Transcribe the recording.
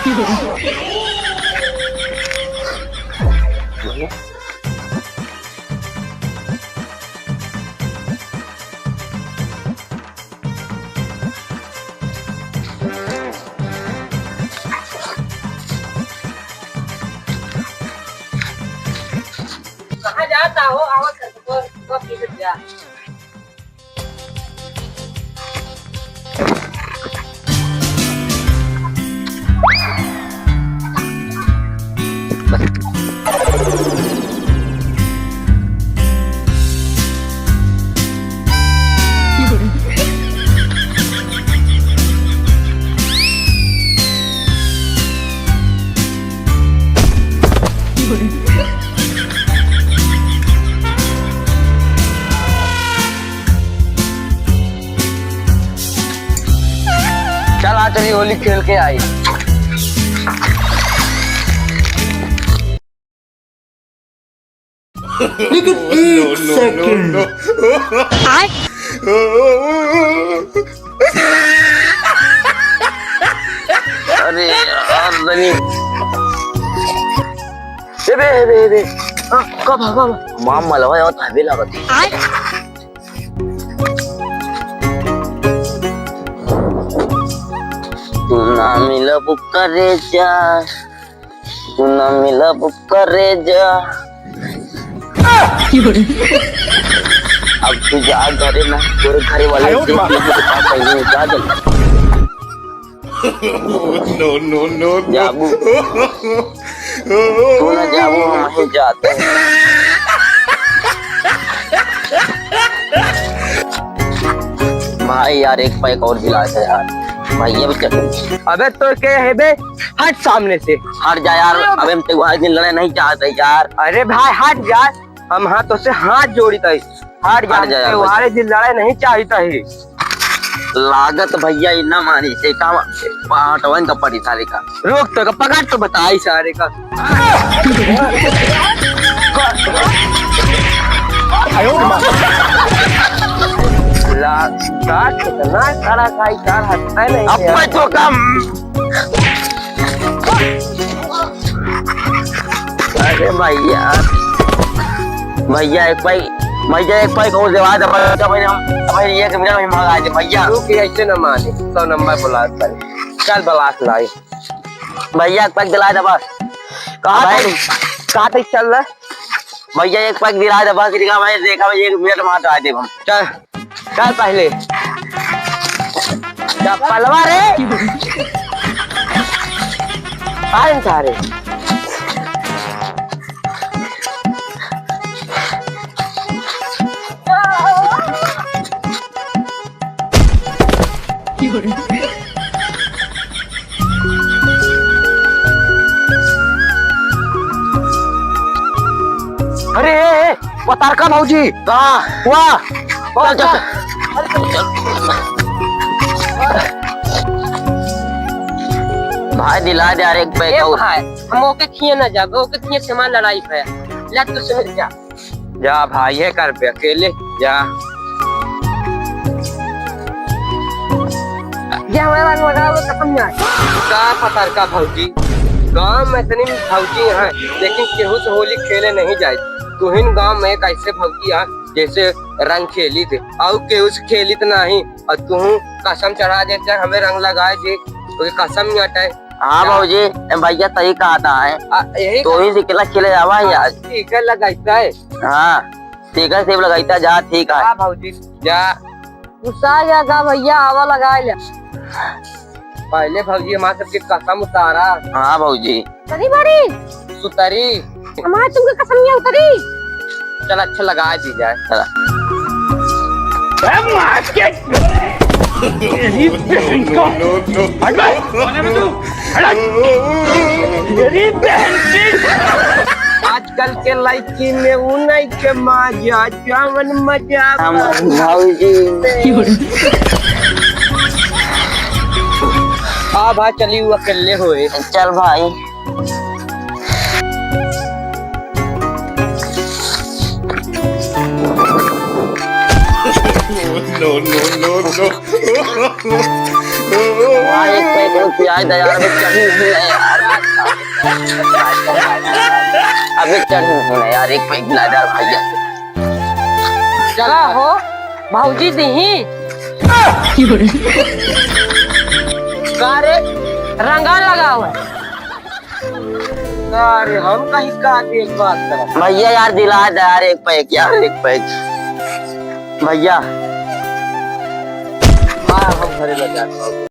कहाँ जाता हो? आवाज कर जा। चल आ चलिए होली खेल के आई। लेकिन एक सेकंड अरे यार नहीं बे कब माम मलवा और थाबे लागती तू ना मिला करे जा, तू ना मिला करे जा। अब तू जा घरे ना, तेरे घरे वाले जा नो जाबू तू ना जाबू, हम ही जाते हैं। भाई यार एक पैक और दिला दे यार भाई, ये भी चल। अबे तो क्या है बे, हट सामने से, हट जा यार, अबे हम त्योहार दिन लड़े नहीं चाहते यार। अरे भाई हट जा, हम हाथों से हाथ जोड़ी तई, हट जा यार, त्योहार दिन लड़े नहीं चाहता है। लागत भैया इतना मानी से काम पाटवन तो पड़ी सारे का रोक तो पकड़ तो बताई सारे का। कितना सारा खाई कार हटता है नहीं अब तो कम। अरे भैया भैया एक पाई और जवाब भाई एक मिनट में मंगा दे भैया। रुक ऐसे न माने, 100 नंबर बुलास कर, चल बुलास लाई भैया एक पैक दिला दे बस। कहाँ तक चल रहा है भैया? एक पैक दिला दे बस, भाई देखा भाई 1 मिनट में आ दे हम। चल चल पहले पलवा रे आए सारे। अरे वो तारका भाऊजी वाह भाई दिला दे यार एक पैक और। हम ओके खिए ना जा, ओके खिए से हमारी लड़ाई है। ले तू समझ जा, जा भाई ये कर पे अकेले जा। ये हमारे लगा वो खत्म ना का पतार का भौजी, गांव में इतनी भौजी है लेकिन केहू से होली खेले नहीं जाए। तुहिन गांव में कैसे भौजी है जैसे रंग खेली थे और केहू से खेली तो नहीं, और तू कसम चढ़ा देते हमें रंग लगाए थे तो कसम नहीं हटाए। हाँ भाजी भैया सही कहा है, यही तो ही सिकला खेले जावा यार। ठीक है लगाता है, हाँ ठीक है सेब लगाता जा, ठीक है भाजी जा गुस्सा जाएगा भैया, हवा लगा ले पहले भौजी हमारे सबके कसम उतारा। हाँ भाजी तरी बड़ी सुतरी हमारे तुमके कसम नहीं उतरी। चल अच्छा लगा दी जाए। चला आजकल के लड़की में उन्हीं के मजा जावन मजा भाजी। हाँ भाई चली हुआ अकेले हुए। चल भाई no एक पैक और प्याज दे यार, अबे चल नहीं यार, एक पैक ला दे भैया। चला हो भौजी दही कारे रंगा लगा हुआ है। अरे हम कहीं का देख बात कर भैया यार दिला दे यार, एक पैक यार, एक पैक भैया। हम घरे लगा